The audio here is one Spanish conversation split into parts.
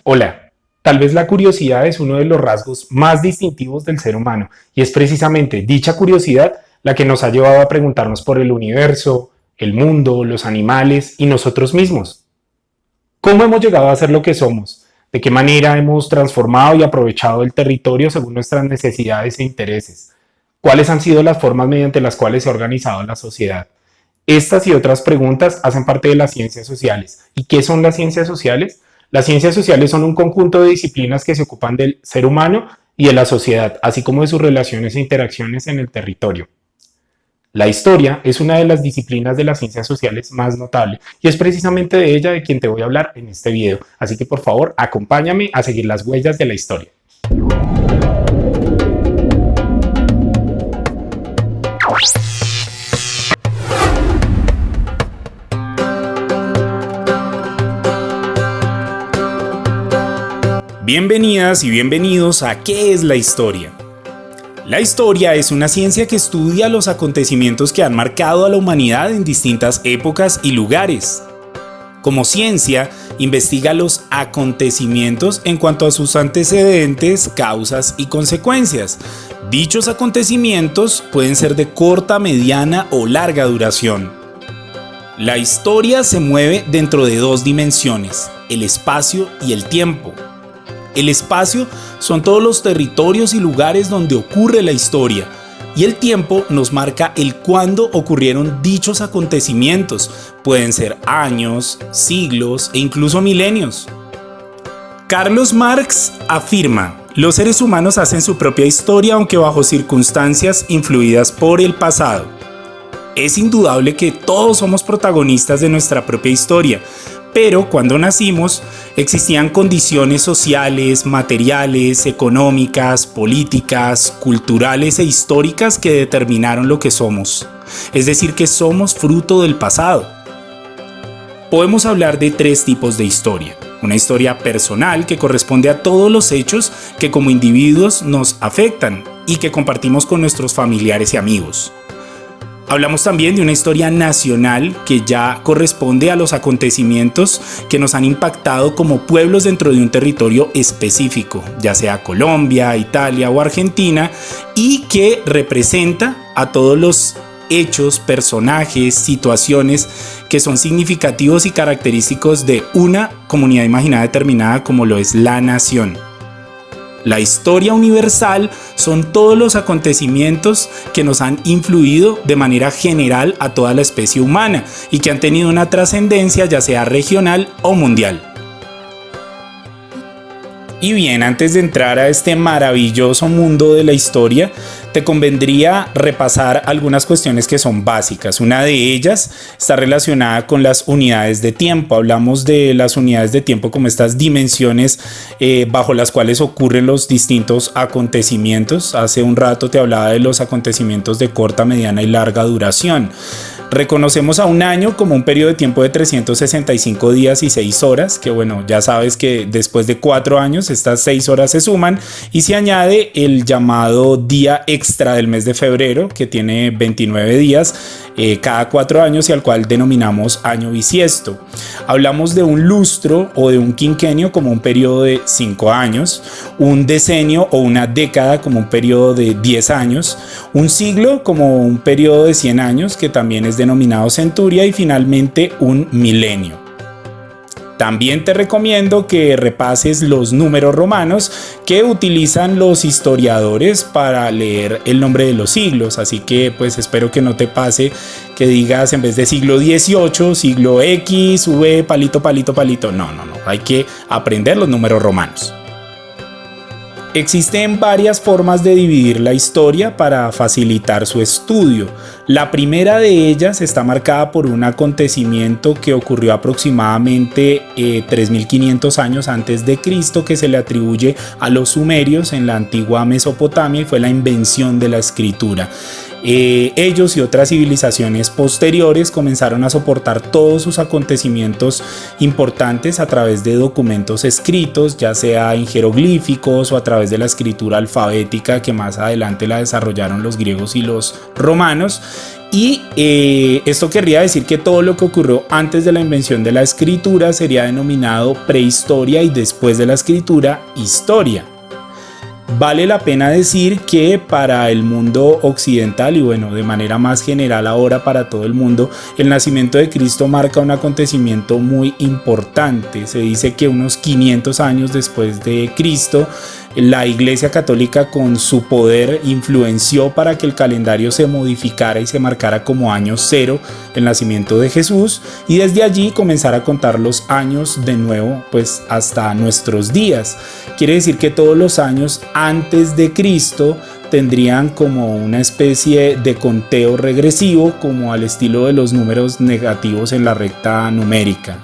Hola, tal vez la curiosidad es uno de los rasgos más distintivos del ser humano y es precisamente dicha curiosidad la que nos ha llevado a preguntarnos por el universo, el mundo, los animales y nosotros mismos. ¿Cómo hemos llegado a ser lo que somos? ¿De qué manera hemos transformado y aprovechado el territorio según nuestras necesidades e intereses? ¿Cuáles han sido las formas mediante las cuales se ha organizado la sociedad? Estas y otras preguntas hacen parte de las ciencias sociales. ¿Y qué son las ciencias sociales? Las ciencias sociales son un conjunto de disciplinas que se ocupan del ser humano y de la sociedad, así como de sus relaciones e interacciones en el territorio. La historia es una de las disciplinas de las ciencias sociales más notable y es precisamente de ella de quien te voy a hablar en este video. Así que por favor, acompáñame a seguir las huellas de la historia. Bienvenidas y bienvenidos a ¿Qué es la historia? La historia es una ciencia que estudia los acontecimientos que han marcado a la humanidad en distintas épocas y lugares. Como ciencia, investiga los acontecimientos en cuanto a sus antecedentes, causas y consecuencias. Dichos acontecimientos pueden ser de corta, mediana o larga duración. La historia se mueve dentro de dos dimensiones, el espacio y el tiempo. El espacio son todos los territorios y lugares donde ocurre la historia, y el tiempo nos marca el cuándo ocurrieron dichos acontecimientos. Pueden ser años, siglos e incluso milenios. Carlos Marx afirma: los seres humanos hacen su propia historia aunque bajo circunstancias influidas por el pasado. Es indudable que todos somos protagonistas de nuestra propia historia, pero cuando nacimos existían condiciones sociales, materiales, económicas, políticas, culturales e históricas que determinaron lo que somos. Es decir, que somos fruto del pasado. Podemos hablar de tres tipos de historia. Una historia personal que corresponde a todos los hechos que como individuos nos afectan y que compartimos con nuestros familiares y amigos. Hablamos también de una historia nacional que ya corresponde a los acontecimientos que nos han impactado como pueblos dentro de un territorio específico, ya sea Colombia, Italia o Argentina, y que representa a todos los hechos, personajes, situaciones que son significativos y característicos de una comunidad imaginada determinada como lo es la nación. La historia universal son todos los acontecimientos que nos han influido de manera general a toda la especie humana y que han tenido una trascendencia ya sea regional o mundial. Y bien, antes de entrar a este maravilloso mundo de la historia, te convendría repasar algunas cuestiones que son básicas. Una de ellas está relacionada con las unidades de tiempo. Hablamos de las unidades de tiempo como estas dimensiones bajo las cuales ocurren los distintos acontecimientos. Hace un rato te hablaba de los acontecimientos de corta, mediana y larga duración. Reconocemos a un año como un periodo de tiempo de 365 días y 6 horas, que bueno, ya sabes que después de 4 años estas 6 horas se suman y se añade el llamado día extra del mes de febrero, que tiene 29 días cada 4 años y al cual denominamos año bisiesto. Hablamos de un lustro o de un quinquenio como un periodo de 5 años, un decenio o una década como un periodo de 10 años, un siglo como un periodo de 100 años que también es denominado centuria y finalmente un milenio. También te recomiendo que repases los números romanos que utilizan los historiadores para leer el nombre de los siglos, así que pues espero que no te pase que digas en vez de siglo XVIII, siglo X, V, palito, palito, palito. No, hay que aprender los números romanos. Existen varias formas de dividir la historia para facilitar su estudio. La primera de ellas está marcada por un acontecimiento que ocurrió aproximadamente 3500 años antes de Cristo, que se le atribuye a los sumerios en la antigua Mesopotamia y fue la invención de la escritura. Ellos y otras civilizaciones posteriores comenzaron a soportar todos sus acontecimientos importantes a través de documentos escritos, ya sea en jeroglíficos o a través de la escritura alfabética que más adelante la desarrollaron los griegos y los romanos. Y esto querría decir que todo lo que ocurrió antes de la invención de la escritura sería denominado prehistoria y después de la escritura, historia. Vale la pena decir que para el mundo occidental y bueno, de manera más general ahora para todo el mundo, el nacimiento de Cristo marca un acontecimiento muy importante. Se dice que unos 500 años después de Cristo, la Iglesia Católica con su poder influenció para que el calendario se modificara y se marcara como año cero el nacimiento de Jesús, y desde allí comenzar a contar los años de nuevo pues hasta nuestros días. Quiere decir que todos los años antes de Cristo tendrían como una especie de conteo regresivo, como al estilo de los números negativos en la recta numérica.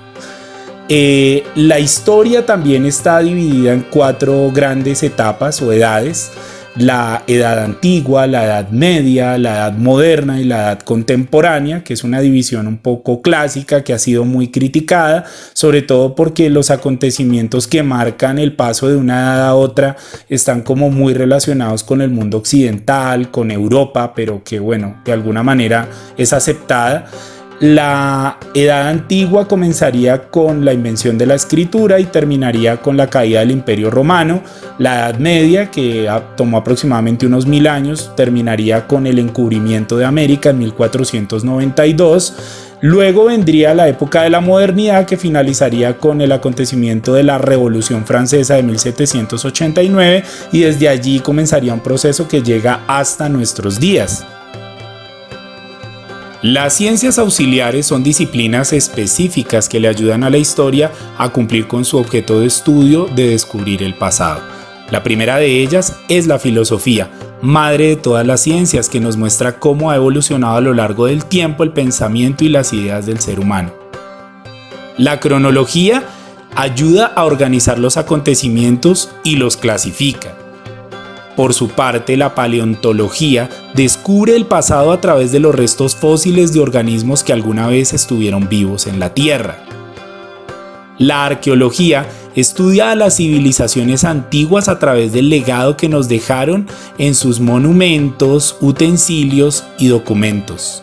La historia también está dividida en 4 grandes etapas o edades: la edad antigua, la edad media, la edad moderna y la edad contemporánea, que es una división un poco clásica que ha sido muy criticada, sobre todo porque los acontecimientos que marcan el paso de una edad a otra están como muy relacionados con el mundo occidental, con Europa, pero que bueno, de alguna manera es aceptada. La edad antigua comenzaría con la invención de la escritura y terminaría con la caída del Imperio Romano. La Edad Media, que tomó aproximadamente unos 1000 años, terminaría con el encubrimiento de América en 1492. Luego vendría la época de la modernidad, que finalizaría con el acontecimiento de la Revolución Francesa de 1789, y desde allí comenzaría un proceso que llega hasta nuestros días. Las ciencias auxiliares son disciplinas específicas que le ayudan a la historia a cumplir con su objeto de estudio de descubrir el pasado. La primera de ellas es la filosofía, madre de todas las ciencias, que nos muestra cómo ha evolucionado a lo largo del tiempo el pensamiento y las ideas del ser humano. La cronología ayuda a organizar los acontecimientos y los clasifica. Por su parte, la paleontología descubre el pasado a través de los restos fósiles de organismos que alguna vez estuvieron vivos en la Tierra. La arqueología estudia a las civilizaciones antiguas a través del legado que nos dejaron en sus monumentos, utensilios y documentos.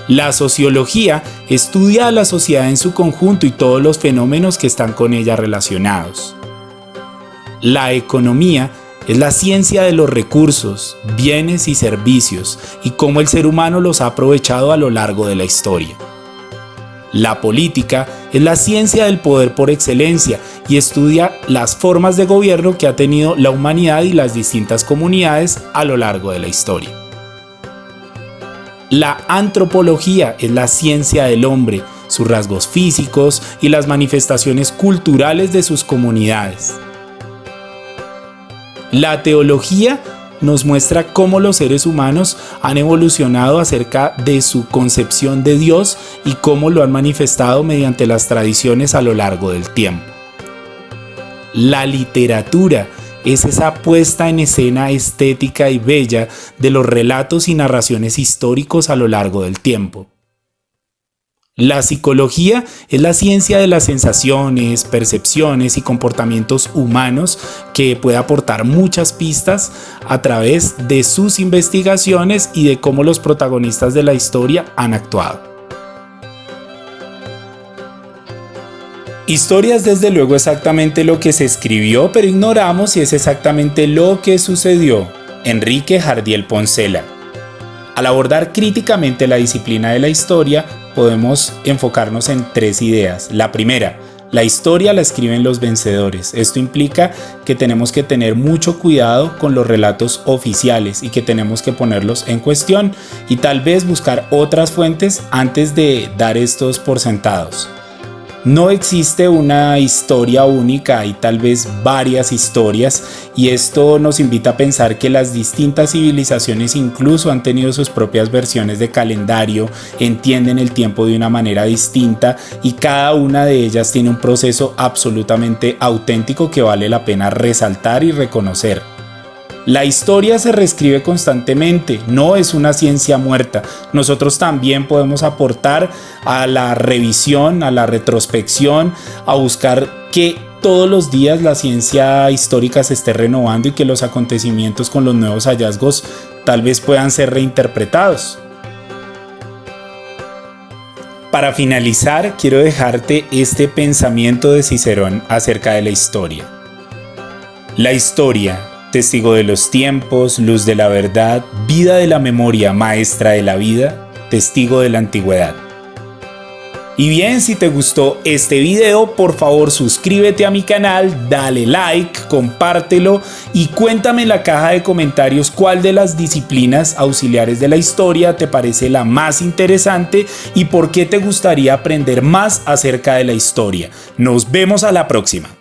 La sociología estudia a la sociedad en su conjunto y todos los fenómenos que están con ella relacionados. La economía es la ciencia de los recursos, bienes y servicios, y cómo el ser humano los ha aprovechado a lo largo de la historia. La política es la ciencia del poder por excelencia y estudia las formas de gobierno que ha tenido la humanidad y las distintas comunidades a lo largo de la historia. La antropología es la ciencia del hombre, sus rasgos físicos y las manifestaciones culturales de sus comunidades. La teología nos muestra cómo los seres humanos han evolucionado acerca de su concepción de Dios y cómo lo han manifestado mediante las tradiciones a lo largo del tiempo. La literatura es esa puesta en escena estética y bella de los relatos y narraciones históricos a lo largo del tiempo. La psicología es la ciencia de las sensaciones, percepciones y comportamientos humanos, que puede aportar muchas pistas a través de sus investigaciones y de cómo los protagonistas de la historia han actuado. Historia es desde luego exactamente lo que se escribió, pero ignoramos si es exactamente lo que sucedió. Enrique Jardiel Poncela. Al abordar críticamente la disciplina de la historia, podemos enfocarnos en 3 ideas. La primera, la historia la escriben los vencedores. Esto implica que tenemos que tener mucho cuidado con los relatos oficiales y que tenemos que ponerlos en cuestión y tal vez buscar otras fuentes antes de dar estos por sentados. No existe una historia única, hay tal vez varias historias, y esto nos invita a pensar que las distintas civilizaciones incluso han tenido sus propias versiones de calendario, entienden el tiempo de una manera distinta y cada una de ellas tiene un proceso absolutamente auténtico que vale la pena resaltar y reconocer. La historia se reescribe constantemente, no es una ciencia muerta. Nosotros también podemos aportar a la revisión, a la retrospección, a buscar que todos los días la ciencia histórica se esté renovando y que los acontecimientos con los nuevos hallazgos tal vez puedan ser reinterpretados. Para finalizar, quiero dejarte este pensamiento de Cicerón acerca de la historia. La historia, testigo de los tiempos, luz de la verdad, vida de la memoria, maestra de la vida, testigo de la antigüedad. Y bien, si te gustó este video, por favor suscríbete a mi canal, dale like, compártelo y cuéntame en la caja de comentarios cuál de las disciplinas auxiliares de la historia te parece la más interesante y por qué te gustaría aprender más acerca de la historia. Nos vemos a la próxima.